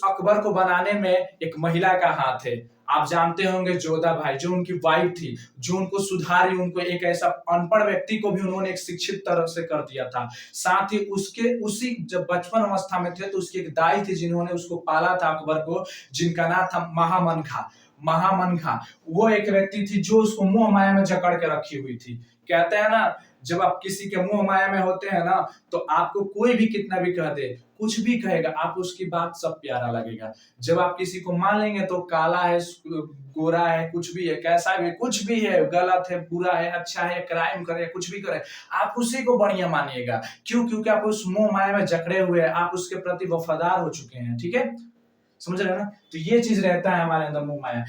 अकबर को बनाने में एक महिला का हाथ है। आप जानते होंगे जोधाबाई, जो उनकी वाइफ थी, जो उनको सुधारी, उनको एक ऐसा अनपढ़ व्यक्ति को भी उन्होंने एक शिक्षित तरह से कर दिया था। साथ ही उसी जब बचपन अवस्था में थे तो उसकी एक दाई थी जिन्होंने उसको पाला था अकबर को, जिनका नाम था महामनखा। वो एक व्यक्ति थी जो उसको मोह माया में जकड़ के रखी हुई थी। कहते हैं ना, जब आप किसी के मोह माया में होते हैं ना तो आपको कोई भी कितना भी कह दे, कुछ भी कहेगा, आप उसकी बात सब प्यारा लगेगा। जब आप किसी को मान लेंगे तो काला है, गोरा है, कुछ भी है, कैसा भी है, कुछ भी है, गलत है, बुरा है, अच्छा है, क्राइम करे, कुछ भी करे, आप उसी को बढ़िया मानिएगा। क्यों? क्योंकि आप उस मोह माया में जकड़े हुए हैं, आप उसके प्रति वफादार हो चुके हैं। ठीक है, समझ रहे हो ना? तो ये चीज रहता है हमारे अंदर, मोह माया।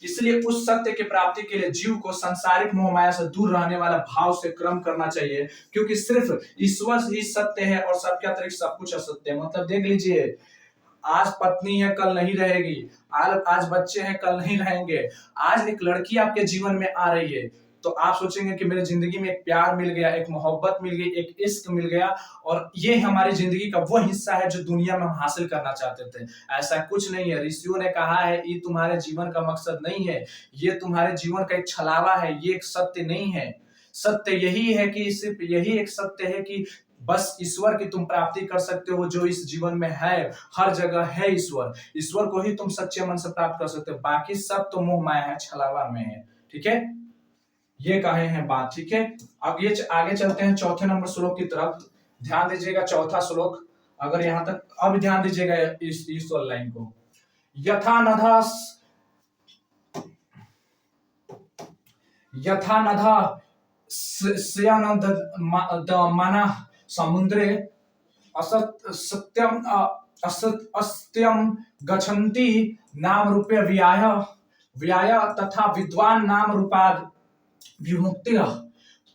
इसलिए उस सत्य की प्राप्ति के लिए जीव को संसारिक मोह माया से दूर रहने वाला भाव से कर्म करना चाहिए, क्योंकि सिर्फ ईश्वर ही सत्य है और सबके अतिरिक्त सब कुछ असत्य है। मतलब देख लीजिए, आज पत्नी है कल नहीं रहेगी, आज बच्चे हैं कल नहीं रहेंगे। आज एक लड़की आपके जीवन में आ रही है तो आप सोचेंगे कि मेरे जिंदगी में एक प्यार मिल गया, एक मोहब्बत मिल गई, एक इश्क मिल गया, और ये हमारी जिंदगी का वो हिस्सा है जो दुनिया में हम हासिल करना चाहते थे। ऐसा कुछ नहीं है। ऋषियों ने कहा है, ये तुम्हारे जीवन का मकसद नहीं है, ये तुम्हारे जीवन का एक छलावा है, ये एक सत्य नहीं है। सत्य यही है कि सिर्फ यही एक सत्य है कि बस ईश्वर की तुम प्राप्ति कर सकते हो, जो इस जीवन में है, हर जगह है ईश्वर को ही तुम सच्चे मन से प्राप्त कर सकते हो। बाकी सब तो मोह माया है, छलावा में है। ठीक है, ये कहे हैं बात। ठीक है, अब ये आगे चलते हैं चौथे नंबर श्लोक की तरफ। ध्यान दीजिएगा, चौथा श्लोक, अगर यहां तक, अब ध्यान दीजिएगा इस लाइन को। यथा नधा मनः समुद्रे अस्त्यम गच्छन्ति नाम रूपे व्याय तथा विद्वान नाम रूपाद विमुक्ति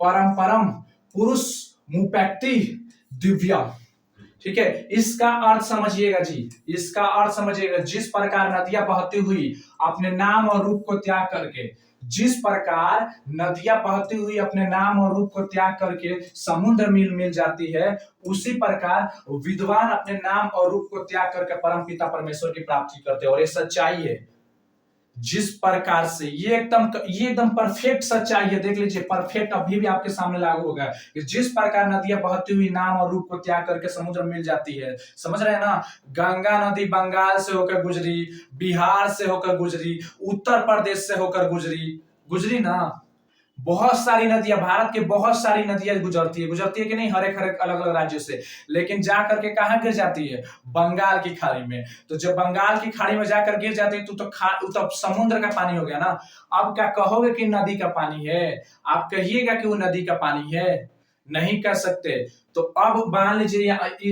परम पुरुष मुपैक्ति दिव्या। ठीक है, इसका अर्थ समझिएगा जी, इसका अर्थ समझिएगा। जिस प्रकार नदियां बहती हुई अपने नाम और रूप को त्याग करके, जिस प्रकार नदियां बहती हुई अपने नाम और रूप को त्याग करके समुद्र मिल जाती है, उसी प्रकार विद्वान अपने नाम और रूप को त्याग करके परमपिता परमेश्वर की प्राप्ति करते हैं। और ये सच्चाई है। जिस प्रकार से ये एकदम परफेक्ट सच्चाई है, देख लीजिए, परफेक्ट अभी भी आपके सामने लागू होगा कि जिस प्रकार नदियां बहती हुई नाम और रूप को त्याग करके समुद्र मिल जाती है, समझ रहे हैं ना? गंगा नदी बंगाल से होकर गुजरी, बिहार से होकर गुजरी, उत्तर प्रदेश से होकर गुजरी ना। बहुत सारी नदियां, भारत के बहुत सारी नदियां गुजरती है कि नहीं, हर एक अलग अलग राज्यों से, लेकिन जाकर के कहां गिर जाती है? बंगाल की खाड़ी में। तो जब बंगाल की खाड़ी में जाकर गिर जाती है तो समुद्र का पानी हो गया ना। अब क्या कहोगे कि नदी का पानी है? आप कहिएगा कि वो नदी का पानी है? नहीं कह सकते। तो अब मान लीजिए,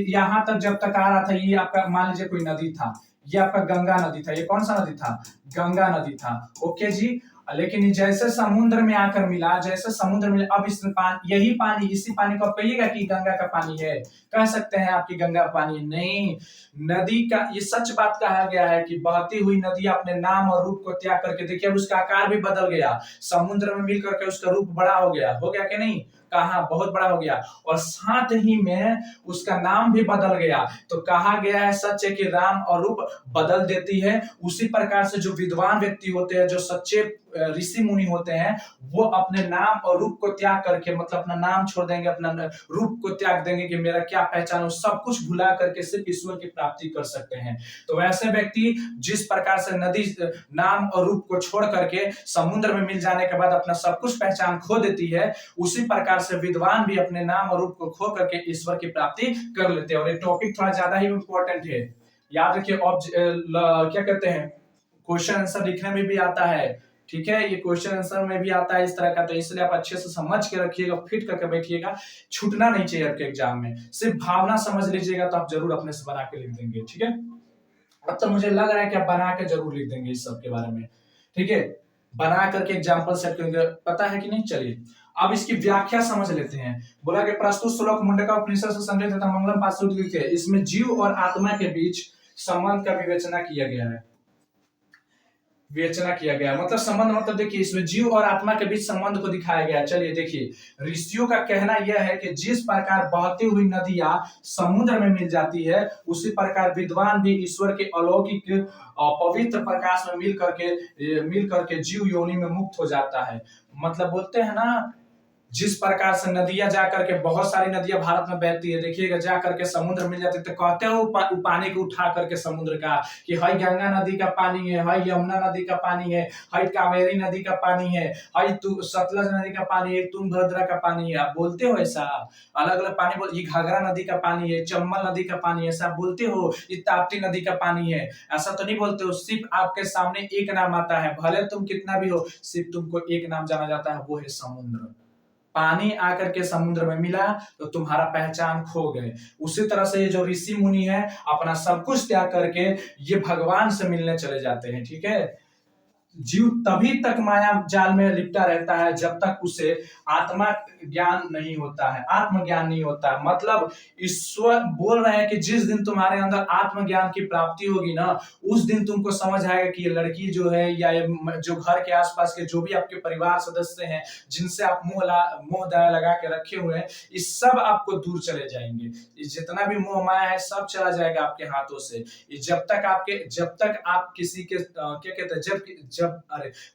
यहां तक जब तक आ रहा था, ये आपका मान लीजिए कोई नदी था, ये आपका गंगा नदी था। ये कौन सा नदी था? गंगा नदी था। ओके जी, लेकिन जैसे समुद्र में आकर मिला, अब इसी पानी को आप कहिएगा कि गंगा का पानी है? कह सकते हैं आपकी गंगा पानी? नहीं। नदी का ये सच बात कहा गया है कि बहती हुई नदी अपने नाम और रूप को त्याग करके, देखिए अब उसका आकार भी बदल गया, समुद्र में मिल करके उसका रूप बड़ा हो गया कि नहीं? कहा बहुत बड़ा हो गया, और साथ ही में उसका नाम भी बदल गया। तो कहा गया है, सच है कि राम और रूप बदल देती है। उसी प्रकार से जो विद्वान व्यक्ति होते हैं, जो सच्चे ऋषि मुनि होते हैं वो अपने नाम और रूप को त्याग करके, मतलब अपना नाम छोड़ देंगे, अपना रूप को त्याग देंगे कि मेरा क्या पहचान हो, सब कुछ भुला करके सिर्फ ईश्वर की प्राप्ति कर सकते हैं। तो वैसे व्यक्ति जिस प्रकार से नदी नाम और रूप को छोड़ करके समुद्र में मिल जाने के बाद अपना सब कुछ पहचान खो देती है, उसी प्रकार से विद्वान भी अपने नाम और रूप को खो करके ईश्वर की प्राप्ति कर लेते हैं। और ये टॉपिक थोड़ा ज्यादा ही इंपॉर्टेंट है, याद रखिए। क्या कहते हैं, क्वेश्चन आंसर लिखने में भी आता है, ठीक है, ये क्वेश्चन आंसर में भी आता है इस तरह का, तो इसलिए आप अच्छे से समझ के रखिएगा, फिट करके बैठिएगा, छूटना नहीं चाहिए आपके एग्जाम में। सिर्फ भावना समझ लीजिएगा तो आप जरूर अपने से बना के लिख देंगे, ठीक है। अब तो मुझे लग रहा है कि आप बना के जरूर लिख देंगे इस सब के बारे में, ठीक है, बना करके एग्जाम्पल सेट करेंगे, पता है कि नहीं। चलिए अब इसकी व्याख्या समझ लेते हैं। बोला कि प्रस्तुत श्लोक मुंडका उपनिषद से संग्रहित तथा मंगलम पाशुपत लिखे, इसमें जीव और आत्मा के बीच संबंध का विवेचना किया गया है। विवेचना किया गया मतलब संबंध, मतलब देखिए इसमें जीव और आत्मा के बीच संबंध को दिखाया गया है। चलिए देखिए ऋषियों का कहना यह है कि जिस प्रकार बहती हुई नदियां समुद्र में मिल जाती है, उसी प्रकार विद्वान भी ईश्वर के अलौकिक पवित्र प्रकाश में मिल करके जीव योनि में मुक्त हो जाता है। मतलब बोलते हैं ना, जिस प्रकार से नदियां जाकर के, बहुत सारी नदियां भारत में बहती है, देखिएगा जाकर के समुद्र मिल जाती है, तो कहते हो पानी को उठा करके समुद्र का कि हाई गंगा नदी का पानी है, हाई यमुना नदी का पानी है, हाई कावेरी नदी का पानी है, हाई सतलज नदी का पानी है, तुंगभद्रा का पानी है। आप बोलते हो ऐसा, अलग अलग पानी बोल, ये घाघरा नदी का पानी है, चंबल नदी का पानी है, ऐसा बोलते हो, ये ताप्ती नदी का पानी है, ऐसा तो नहीं बोलते हो। सिर्फ आपके सामने एक नाम आता है, भले तुम कितना भी हो, सिर्फ तुमको एक नाम जाना जाता है, वो है समुद्र। पानी आकर के समुद्र में मिला तो तुम्हारा पहचान खो गए। उसी तरह से ये जो ऋषि मुनि है अपना सब कुछ त्याग करके ये भगवान से मिलने चले जाते हैं, ठीक है। जीव तभी तक माया जाल में लिपटा रहता है जब तक उसे आत्मा ज्ञान नहीं होता है, आत्मज्ञान नहीं होता है। मतलब ईश्वर बोल रहे हैं कि जिस दिन तुम्हारे अंदर आत्मज्ञान की प्राप्ति होगी ना, उस दिन तुमको समझ आएगा कि ये लड़की जो है या ये जो घर के आसपास के जो भी आपके परिवार सदस्य हैं, जिनसे आप मोह दया लगा के रखे हुए हैं, ये सब आपको दूर चले जाएंगे। ये जितना भी मोह माया है सब चला जाएगा आपके हाथों से। जब तक आप किसी के क्या कहते हैं,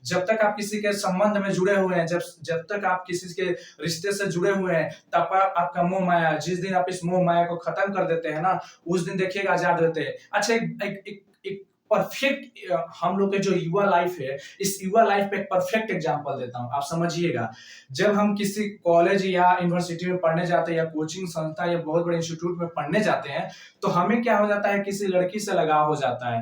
जब तक आप किसी के संबंध में जुड़े हुए हैं, जब तक आप किसी के रिश्ते से जुड़े हुए हैं, तब आपका मोह माया, जिस दिन आप इस मोह माया को खत्म कर देते हैं ना, उस दिन देखिएगा आजाद रहते हैं। अच्छा, एक परफेक्ट हम लोग के जो युवा लाइफ है, इस युवा लाइफ पे एक परफेक्ट एग्जांपल देता हूं, आप समझिएगा। जब हम किसी कॉलेज या यूनिवर्सिटी में पढ़ने जाते हैं या कोचिंग संस्था या बहुत बड़े इंस्टीट्यूट में पढ़ने जाते हैं, तो हमें क्या हो जाता है, किसी लड़की से लगाव हो जाता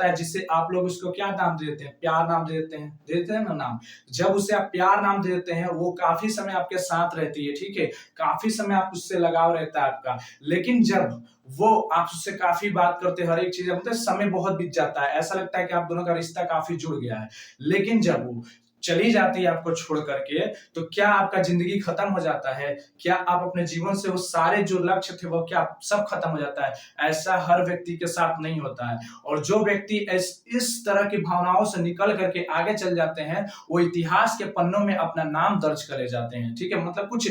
है, जिससे आप लोग उसको क्या नाम दे देते हैं, प्यार नाम दे देते हैं ना नाम। जब उसे आप प्यार नाम दे देते हैं, वो काफी समय आपके साथ रहती है, ठीक है, काफी समय आप उससे लगाव रहता है आपका। लेकिन जब वो आप उससे काफी बात करते, हर एक चीज, मतलब समय बहुत बीत जाता है, ऐसा लगता है कि आप दोनों का रिश्ता काफी जुड़ गया है। लेकिन जब वो चली जाती है आपको छोड़ करके, तो क्या आपका जिंदगी खत्म हो जाता है? क्या आप अपने जीवन से वो सारे जो लक्ष्य थे वो क्या सब खत्म हो जाता है? ऐसा हर व्यक्ति के साथ नहीं होता है। और जो व्यक्ति इस तरह की भावनाओं से निकल करके आगे चल जाते हैं, वो इतिहास के पन्नों में अपना नाम दर्ज करे जाते हैं, ठीक है। मतलब कुछ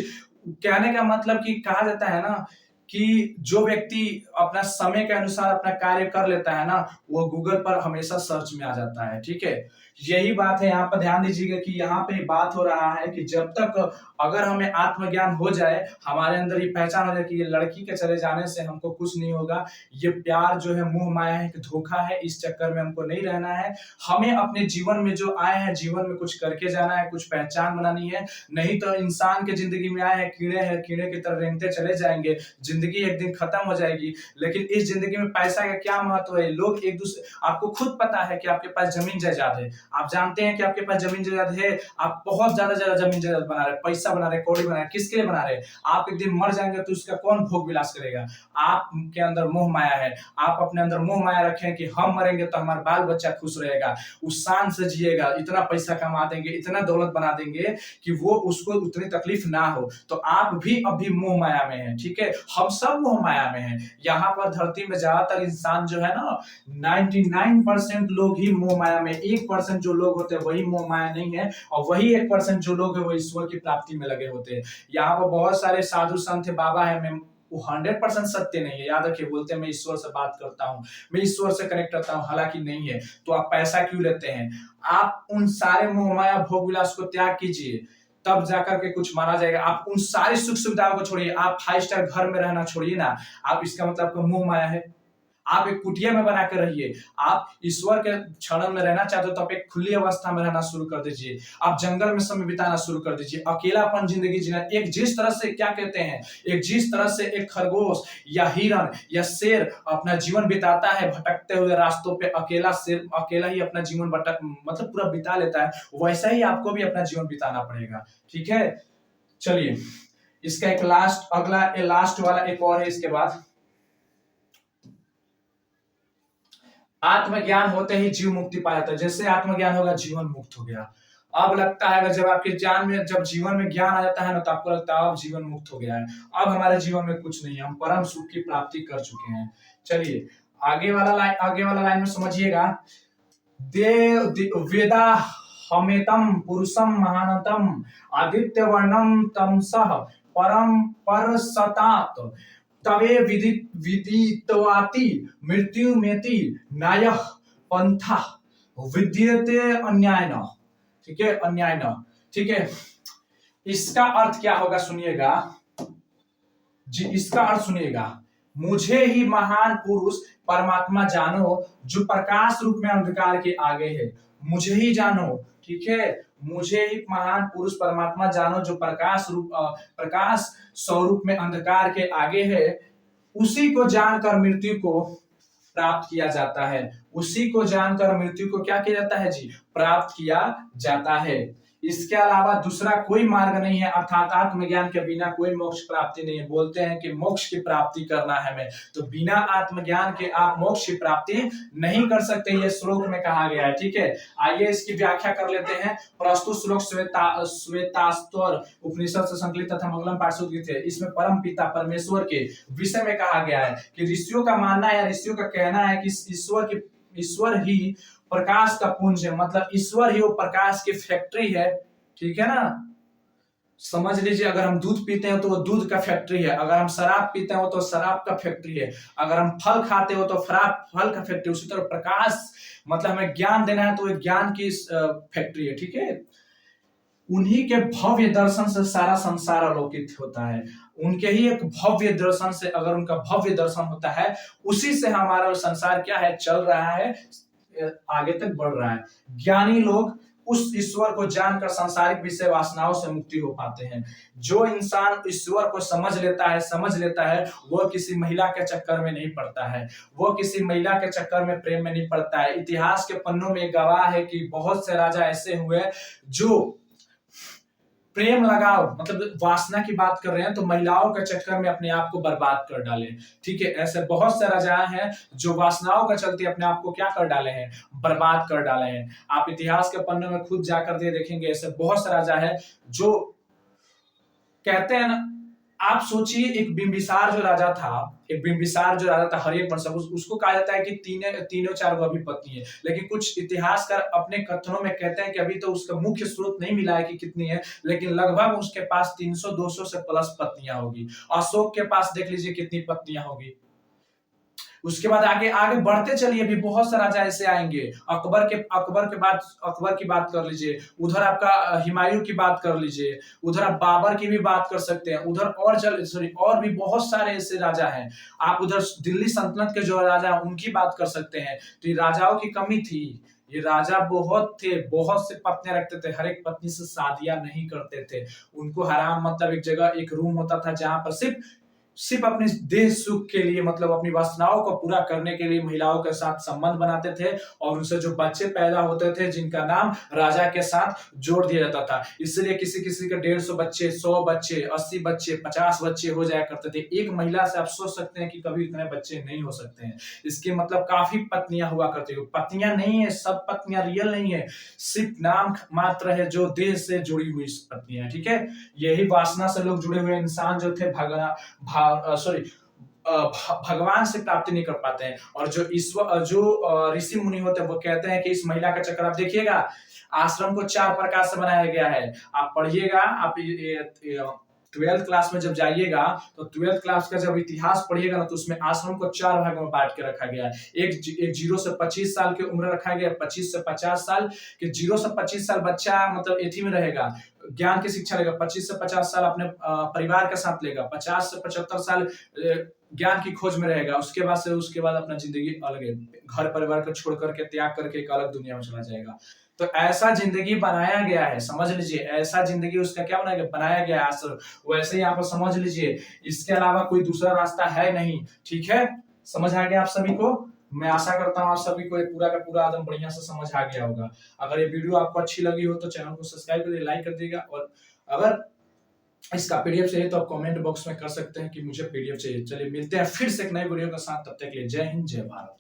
कहने का मतलब कि कहा जाता है ना कि जो व्यक्ति अपना समय के अनुसार अपना कार्य कर लेता है ना, वो गूगल पर हमेशा सर्च में आ जाता है, ठीक है। यही बात है, यहाँ पर ध्यान दीजिएगा कि यहाँ पे बात हो रहा है कि जब तक अगर हमें आत्मज्ञान हो जाए, हमारे अंदर ये पहचान हो जाए कि ये लड़की के चले जाने से हमको कुछ नहीं होगा, ये प्यार जो है मोह माया है, धोखा है, इस चक्कर में हमको नहीं रहना है। हमें अपने जीवन में जो आए हैं, जीवन में कुछ करके जाना है, कुछ पहचान बनानी है। नहीं तो इंसान के जिंदगी में आए हैं, कीड़े की तरह रेंगते चले जाएंगे, जिंदगी एक दिन खत्म हो जाएगी। लेकिन इस जिंदगी में पैसा का क्या महत्व है? लोग एक दूसरे, आपको खुद पता है कि आपके पास जमीन जायदाद है, आप जानते हैं कि आपके पास जमीन जायदाद है, आप बहुत ज्यादा जमीन जायदाद बना रहे, पैसा बना रहे, कौड़ी बना रहे, किसके लिए बना रहे? आप एक दिन मर जाएंगे तो उसका कौन भोग विलास करेगा? आपके अंदर मोह माया है, आप अपने अंदर मोह माया रखें कि हम मरेंगे तो हमारा बाल बच्चा खुश रहेगा, उस शान से जिएगा, इतना पैसा कमा देंगे, इतना दौलत बना देंगे कि वो उसको उतनी तकलीफ ना हो। तो आप भी अभी मोह माया में हैं, ठीक है, हम सब मोह माया में हैं। यहाँ पर धरती में ज्यादातर इंसान जो है ना, 99% लोग ही मोह माया में, 1% जो लोग होते हैं वही मोह माया नहीं है, और वही 1% जो लोग है वो ईश्वर की प्राप्ति में लगे होते हैं। यहाँ पर बहुत सारे साधु संत बाबा है, मैं वो 100% सत्य नहीं है। याद रखिए, बोलते हैं मैं ईश्वर से बात करता हूँ, मैं ईश्वर से कनेक्ट करता हूँ, हालांकि नहीं है। तो आप पैसा क्यों लेते हैं? आप उन सारे मोह माया भोग विलास को त्याग कीजिए, तब जाकर के कुछ माना जाएगा। आप उन सारी सुख सुविधाओं को छोड़िए, आप 5 स्टार घर में रहना छोड़िए ना, आप इसका मतलब आपका मोह माया है। आप एक कुटिया में बना कर रहिए। आप ईश्वर के क्षण में रहना चाहते हो तो आप एक खुली अवस्था में रहना शुरू कर दीजिए। आप जंगल में समय बिताना शुरू कर दीजिए, अकेलापन जिंदगी जीना। एक जिस तरह से क्या कहते हैं, एक जिस तरह से एक खरगोश या हिरन या शेर अपना जीवन बिताता है भटकते हुए रास्तों पे, अकेला शेर अकेला ही अपना जीवन भटक मतलब पूरा बिता लेता है, वैसा ही आपको भी अपना जीवन बिताना पड़ेगा। ठीक है, चलिए इसका एक लास्ट वाला एक और है इसके बाद। आत्मज्ञान होते ही जीव मुक्ति पा जाता है। जैसे आत्मज्ञान होगा जीवन मुक्त हो गया। अब लगता है अगर जब आपके जान में जब जीवन में ज्ञान आ जाता है ना, तो आपको लगता है अब जीवन मुक्त हो गया है, अब हमारे जीवन में कुछ नहीं है, हम परम सुख की प्राप्ति कर चुके हैं। चलिए आगे वाला लाइन में समझिएगा। वेदा हमेतम पुरुषम महानतम आदित्य वर्णम तमसः परम परसतात तवे विदितवाति मृत्यु मेति नायः पंथा विद्यते अन्याय न। ठीक है, अन्याय न। ठीक है, इसका अर्थ क्या होगा सुनिएगा जी, इसका अर्थ सुनिएगा। मुझे ही महान पुरुष परमात्मा जानो जो प्रकाश रूप में अंधकार के आगे है। मुझे ही जानो, ठीक है, मुझे ही महान पुरुष परमात्मा जानो जो प्रकाश स्वरूप में अंधकार के आगे है। उसी को जानकर मृत्यु को प्राप्त किया जाता है। उसी को जानकर मृत्यु को क्या किया जाता है जी, प्राप्त किया जाता है। इसके अलावा दूसरा कोई मार्ग नहीं है, अर्थात आत्मज्ञान के बिना कोई मोक्ष प्राप्ति नहीं है। बोलते हैं कि मोक्ष की प्राप्ति करना है हमें, तो बिना आत्मज्ञान के आप मोक्ष की प्राप्ति नहीं कर सकते, ये श्लोक में कहा गया है। ठीक है, आइए इसकी व्याख्या कर लेते हैं। प्रस्तुत श्लोक श्वेतास्वर उपनिषद से संकलित तथा मंगलम पाठसूत्र थे। इसमें परम पिता परमेश्वर के विषय में कहा गया है कि ऋषियों का मानना है, ऋषियों का कहना है कि ईश्वर ही प्रकाश का पुंज है, मतलब ईश्वर ही वो प्रकाश की फैक्ट्री है। ठीक है ना, समझ लीजिए, अगर हम दूध पीते हैं तो वो दूध का फैक्ट्री है, अगर हम शराब पीते हैं तो शराब का फैक्ट्री है, अगर हम फल खाते हो तो फल का फैक्ट्री। उसी तरह प्रकाश मतलब हमें ज्ञान देना है तो वो ज्ञान की फैक्ट्री है। ठीक है, उन्हीं के भव्य दर्शन से सारा संसार अलौकिक होता है। उनके ही एक भव्य दर्शन से, अगर उनका भव्य दर्शन होता है, उसी से हमारा संसार क्या है, चल रहा है, आगे तक बढ़ रहा है। ज्ञानी लोग उस ईश्वर को जानकर सांसारिक विषय वासनाओं से मुक्ति हो पाते हैं। जो इंसान ईश्वर को समझ लेता है वो किसी महिला के चक्कर में नहीं पड़ता है, वो किसी महिला के चक्कर में प्रेम में नहीं पड़ता है। इतिहास के पन्नों में गवाह है कि बहुत से राजा ऐसे हुए जो प्रेम लगाओ मतलब वासना की बात कर रहे हैं, तो महिलाओं के चक्कर में अपने आप को बर्बाद कर डाले। ठीक है, ऐसे बहुत से राजा हैं जो वासनाओं के चलते अपने आप को क्या कर डाले हैं, बर्बाद कर डाले हैं। आप इतिहास के पन्नों में खुद जाकर के देखेंगे, ऐसे बहुत से राजा है जो कहते हैं ना, आप सोचिए एक बिंबिसार जो राजा था हरिवंश, उसको कहा जाता है कि तीनों चार गो अभी पत्नी है, लेकिन कुछ इतिहासकार अपने कथनों में कहते हैं कि अभी तो उसका मुख्य स्रोत नहीं मिला है कि कितनी है, लेकिन लगभग उसके पास 300-200 से प्लस पत्नियां होगी। अशोक के पास देख लीजिए कितनी पत्नियां होगी। उसके बाद आगे आगे बढ़ते चलिए, अभी बहुत सारे राजा ऐसे आएंगे। अकबर की बात कर लीजिए, उधर आपका हुमायूं की बात कर लीजिए, उधर आप बाबर की भी बात कर सकते हैं, उधर और भी बहुत सारे ऐसे राजा हैं। आप उधर दिल्ली सल्तनत के जो राजा हैं उनकी बात कर सकते हैं। तो ये राजाओं की कमी थी, ये राजा बहुत थे, बहुत से पत्नियां रखते थे, हर एक पत्नी से शादियां नहीं करते थे। उनको हराम मतलब एक जगह एक रूम होता था जहां पर सिर्फ अपने देह सुख के लिए, मतलब अपनी वासनाओं को पूरा करने के लिए महिलाओं के साथ संबंध बनाते थे, और उनसे जो बच्चे पैदा होते थे जिनका नाम राजा के साथ जोड़ दिया जाता था। इसलिए किसी किसी के 150 बच्चे, 100 बच्चे, 80 बच्चे, 50 बच्चे हो जाया करते थे। एक महिला से आप सोच सकते हैं कि कभी इतने बच्चे नहीं हो सकते हैं। इसके मतलब काफी पत्नियां हुआ करती है। पत्नियां नहीं है, सब पत्नियां रियल नहीं है, सिर्फ नाम मात्र है जो देह से जुड़ी हुई पत्नियां। ठीक है, यही वासना से लोग जुड़े हुए इंसान जो थे भगवान से प्राप्ति नहीं कर पाते हैं। और जो ऋषि मुनि होते हैं वो कहते हैं कि इस महिला का चक्कर, आप देखिएगा आश्रम को 4 प्रकार से बनाया गया है। आप पढ़िएगा, आप ट्वेल्थ क्लास में जब जाइएगा तो ट्वेल्थ क्लास का जब इतिहास पढ़िएगा ना, तो उसमें आश्रम को 4 भागों में बांट के रखा गया है। एक 0 से 25 साल की उम्र रखा गया है, 25 से 50 साल कि 0 से 25 साल बच्चा मतलब एथी में रहेगा, ज्ञान की शिक्षा लेगा, 25 से 50 साल अपने परिवार के साथ लेगा, 50 से 75 साल ज्ञान की खोज में रहेगा, उसके बाद अपना जिंदगी अलग है, घर परिवार को छोड़ करके, त्याग करके एक अलग दुनिया में चला जाएगा। तो ऐसा जिंदगी बनाया गया है, समझ लीजिए, ऐसा जिंदगी उसका क्या बनाया गया है। वैसे ही यहाँ पर समझ लीजिए, इसके अलावा कोई दूसरा रास्ता है नहीं। ठीक है, समझ आ गया आप सभी को। मैं आशा करता हूँ आप सभी को ये पूरा का पूरा एकदम बढ़िया से समझ आ गया होगा। अगर ये वीडियो आपको अच्छी लगी हो तो चैनल को सब्सक्राइब कर दिए, लाइक कर दीजिएगा, और अगर इसका पीडीएफ चाहिए तो आप कमेंट बॉक्स में कर सकते हैं कि मुझे पीडीएफ चाहिए। चलिए मिलते हैं फिर से एक नए वीडियो के साथ, तब तक के लिए जय हिंद, जय भारत।